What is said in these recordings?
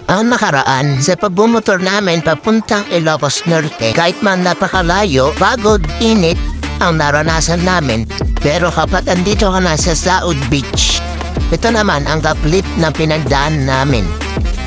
Ang nakaraan, sa pagbumotor namin papuntang Ilocos Norte, kahit man napakalayo, pagod, init, ang naranasan namin. Pero kapag andito ka na sa Saud Beach, ito naman ang kaplit na pinagdaan namin.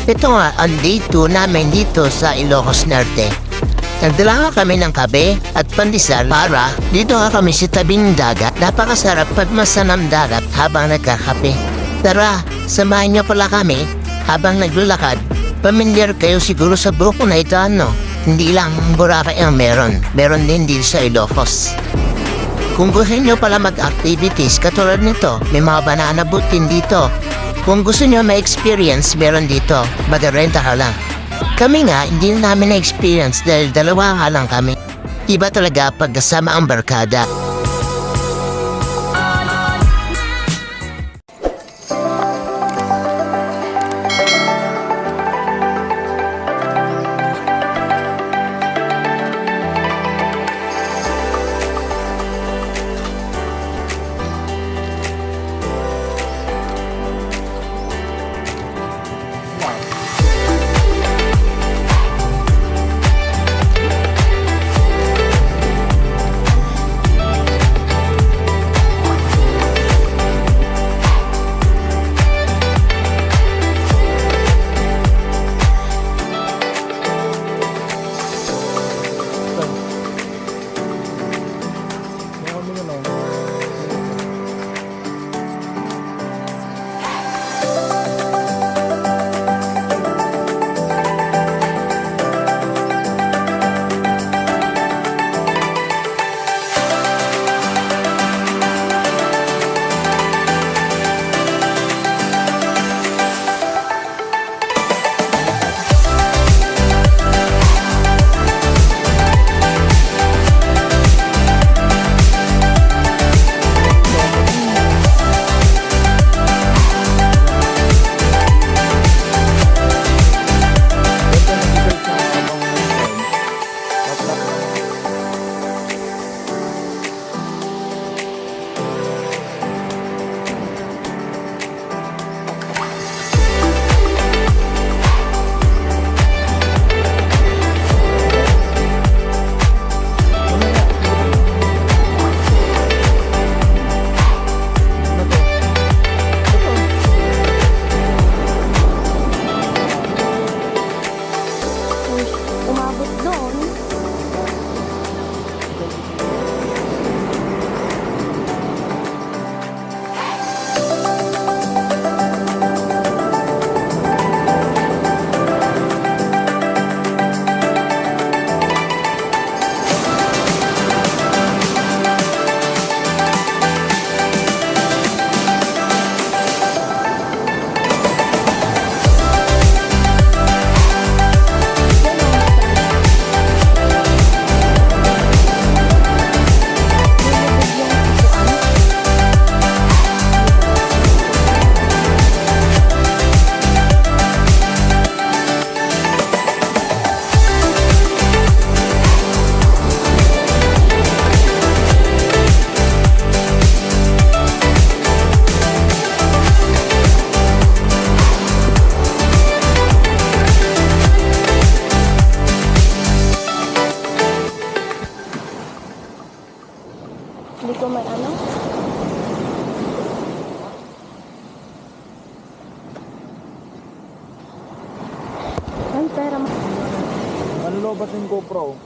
Ito nga ang day 2 namin dito sa Ilocos Norte. Nagdala kami ng kape at pandesal para dito nga kami sa tabing dagat. Napakasarap pagmasan ng dagat habang nagkakape. Tara, samahan niyo pala kami habang naglalakad. Pamilyar kayo siguro sa grupo na ito, ano? Hindi lang Boracay ang meron. Meron din dito sa Ilocos. Kung gusto nyo pala mag-activities katulad nito, may mga banana boat din dito. Kung gusto nyo ma-experience, meron dito. Mag-renta ka lang. Kami nga, hindi na namin na-experience dahil dalawa nga lang kami. Iba talaga pagkasama ang barkada. Umabot doon. Hindi ko man ano. Ay, pera mo. Ano lobas yung GoPro?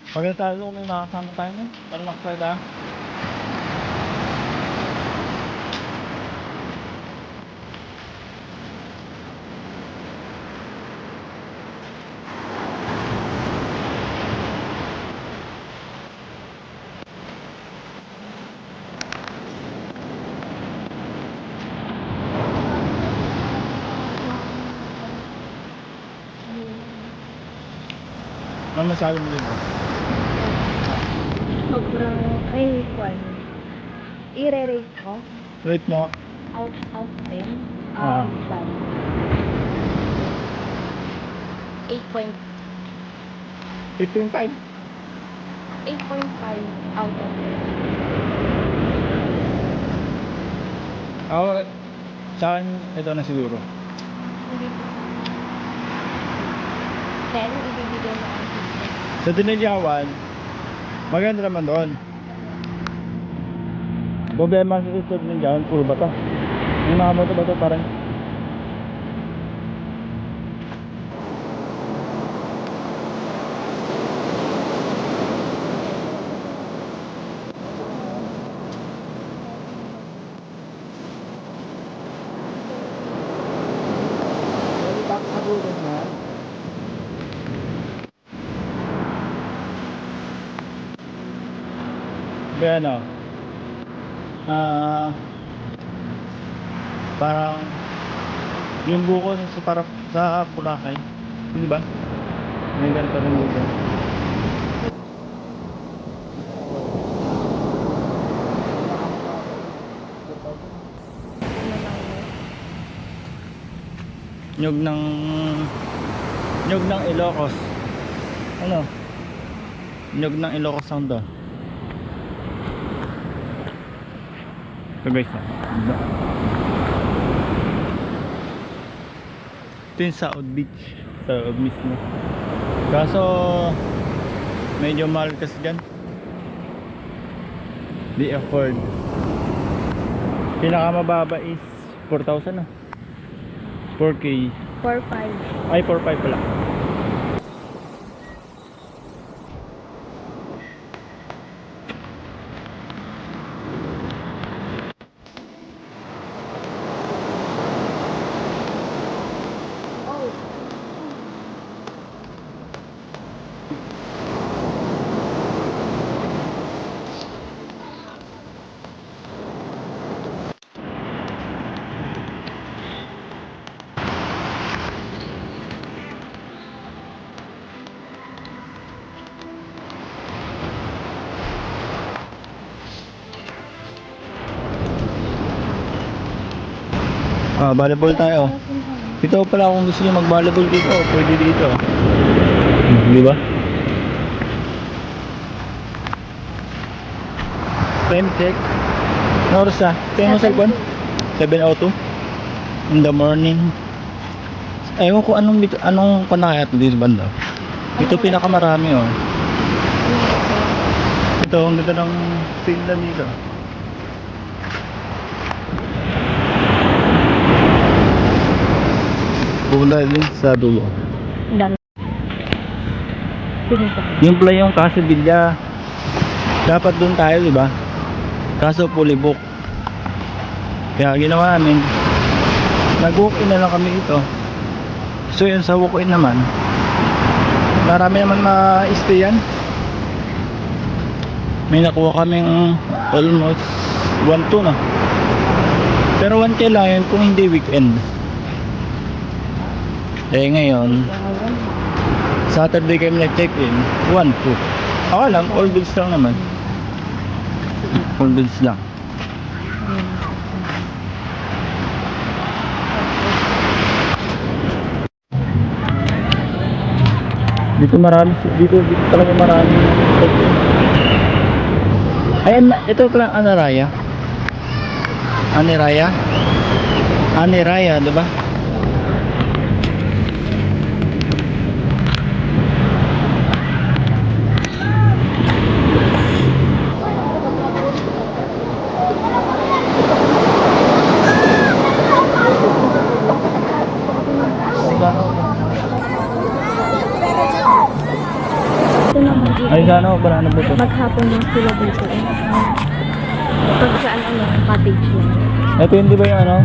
Pag natalo kung nakasama tayo nun, parang nakasaya tayo. Ano masabi mo dito? Sobrang, ay, kwan. I-rate ko. Rate mo. Out of 10. Ah. 8.5 8.5. 8.5 out of 10. Ako, sa akin, ito na siguro. Hindi po. 10, ibibigay mo ang 10. Sa Dinilyawan, maganda naman doon. Problema sa Dinilyawan, puro bato. Yung mga bato-bato parang kaya ano, parang yung buko sa para sa Boracay, di ba? May ganito rin buko. Nyug ng Ilocos. Ano? Nyug ng Ilocos sound daw. So guys, ito yung Saud Beach, Saud mismo. Kaso medyo mahal kasi dyan. Di afford. Pinakamababa is 4,000 na. 4K. 4.5. Ay 4,500 pala. Volleyball tayo. Ito pala kung gusto niyo mag-volleyball dito, pwede dito. Di ba? Time check. Ano oras na? Kaya mo cellphone? 7:02 in the morning. Ewan ko anong panayat dito banda. Ito pinakamarami oh. Ito ang ganda ng field dito. Pupunta din sa dulo. Dan. Yung pala yung Casa Villa. Dapat doon tayo, di ba? Kaso fully book. Kaya ginawa namin, nag-walk-in na lang kami dito. So yun sa walk-in naman, marami naman ma-stay yan. May nakuha kaming almost 1-2 na. Pero 1K lang yun kung hindi weekend. Eh ngayon, Saturday kami nag-check-in, 1-2. Ako lang, all goods lang naman. All goods lang. Dito talaga marami. Ayan, ito pala Aniraya. Aniraya, diba? Ay, Sa ano, banana boat. Maghapon lang sila dito eh. Pag saan cottage lang. Ito hindi ba yung ano?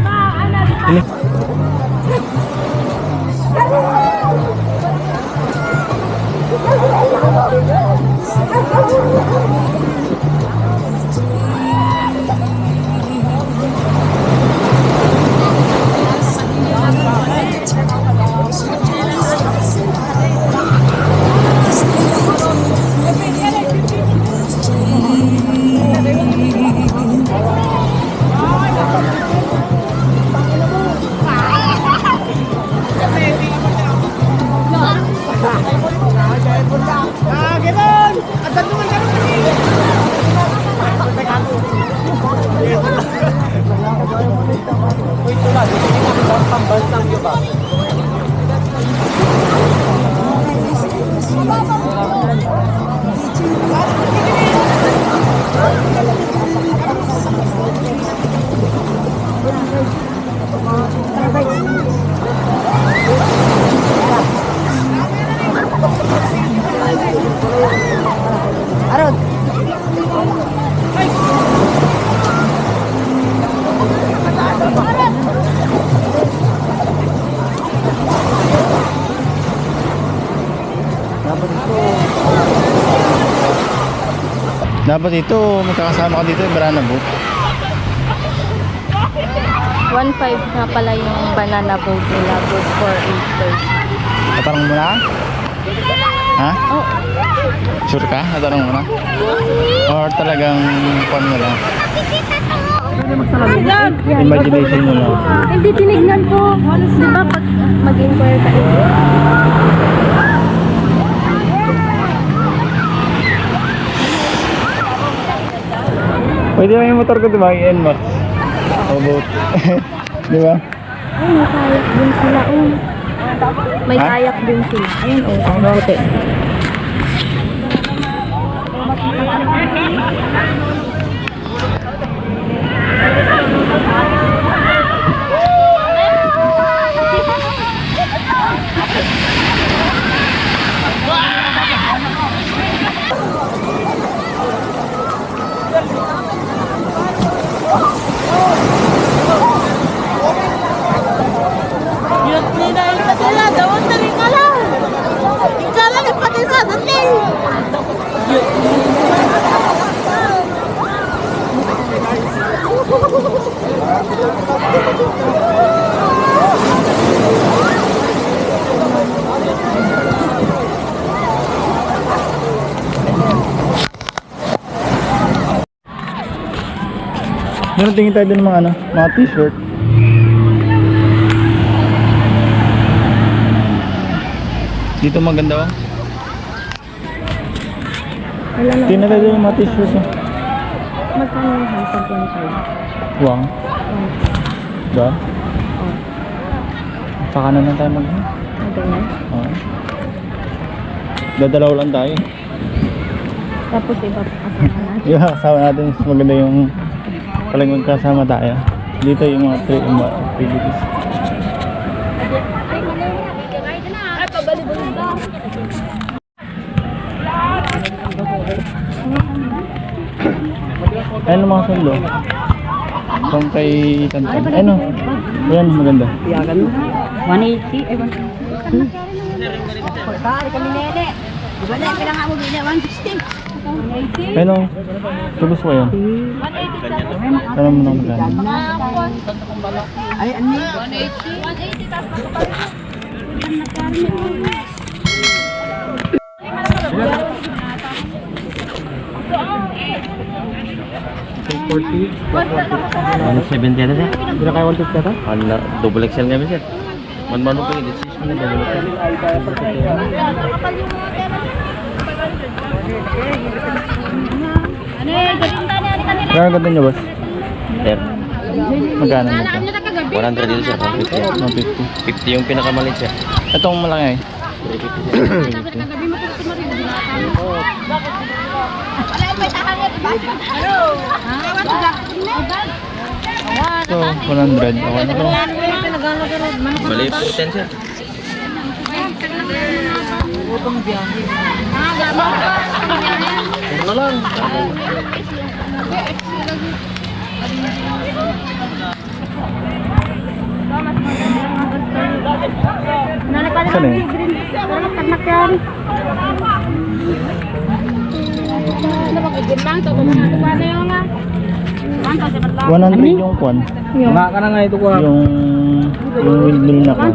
Dapat ito, magkakasama ka dito yung banana boat. 1.5 nga pala yung banana boat nila. Good for 8 person. Tatanong mo na? Ha? Oh, Sure ka? Tatanong mo na? Or talagang pan mo lang? Imagination mo lang. hindi tinignan ko. Di ba pag mag-inquire ka Pwede lang yung motor ko diba? I-NMAX. O boat. Di ba? Ay, may kayak din sila. Oh. May Ha? kayak din sila. Ayun, oh. Ang puti. Meron tingin tayo dun ng mga ano, mga t-shirt. Dito maganda ba? Wala na. Tingnan tayo dun ng mga t-shirt. Oh. Magkano yung hanggang 25? Wang. Ba? Oh. Sa kanan lang tayo mag Ganyan. Oo. Dadalaw lang tayo. Tapos iba pa kasama natin. Yeah, kasama natin. Mas maganda yung palang magkasama tayo. Dito yung mga activities. Ayun ang mga sundo. Kung kay Tantan. Ano? Ayan, maganda. Iyagan mo. 180. Ay, 180. Pagkali kami nene. Di ba na yung kailangan mo bina? 160. 180. Ayun o. So gusto ko yan. 180. Alam mo na magkano. Ay, ano? 180. 180 tapos Ano 70 na sir? Hindi na kaya 150 ata? Ano na, double XL kami sir. Man-mano ko yung decision mo na double XL. Kaya ganda nyo boss? Sir, Magkano nito? 100 dito sir. 150. 150. 50 yung pinakamalit sir. Itong malaki ay? 350 sir. So, 100. Okay na to. Mali po 10 sir. Puro na lang. Saan eh? Ano 100 yung kwan. Nga ka na nga ito ko. Yung windmill na kwan.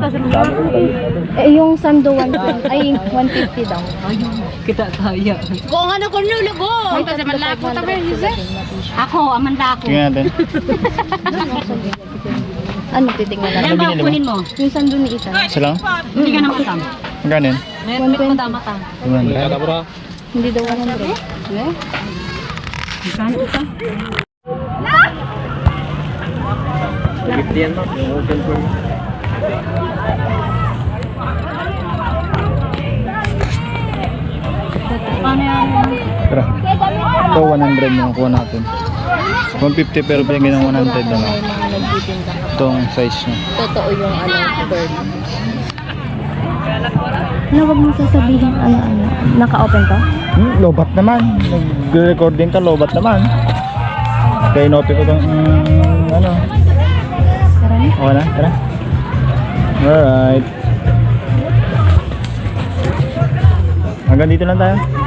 Eh, yung Sando 1 ay 150 daw. Kung ano ko lulugo. Kasi malako tabi, Ako, Amanda ako. Tingnan natin. Ano titingnan Ano natin? binili mo? Kunin mo. Yung Sando ni Ethan. Isa lang? Hindi ka naman tama. Magkano yun? 120. Kada bro. Hindi daw 100. Eh? Magkano ito? 50 yan, no? Open for me. Paano yan? Tara. Ito 100 yung kuha natin. 150 pero bigyan ng 100 na lang. Mga nagtitinda. Itong size niya. Totoo yung bird. Ano, wag mong sasabihin ano. Naka-open to? Lobat naman. Nag-recording ka, lobat naman. Kaya inopen ko itong ano. Tara na. Okay na, tara. Alright. Hanggang dito lang tayo.